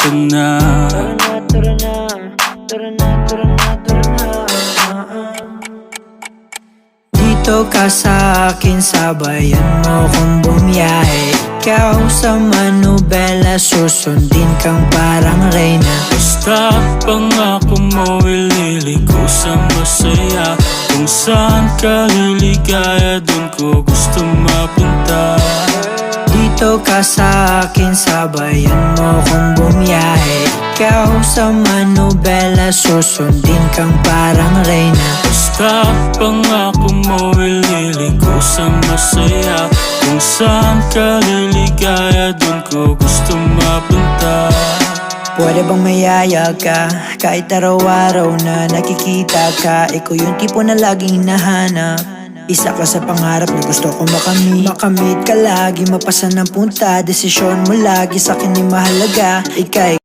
ka na. Tara na, tara na, tara na, tara na, tara na. Dito ka sa akin, sabayan mo kong bumiyahe. Ikaw sa manubela, susundin kang parang reyna. Basta pangako mo, ililiko sa masaya. Kung saan ka liligaya, dun ko gusto mapunta. Dito ka sa akin, sabayan mo kong bumiyahe. Ikaw sa manubela, susundin kang parang reyna. Basta pangako mo, ililiko sa masaya. Kung saan ka liligaya, dun ko gusto mapunta. Pwede bang mayaya ka? Kahit araw-araw na nakikita ka, ikaw yung tipo na laging hinahanap. Isa ka sa pangarap na gusto ko makamit. Makamit ka lagi, mapasa ng punta. Desisyon mo lagi sa'kin ay mahalaga. Ika'y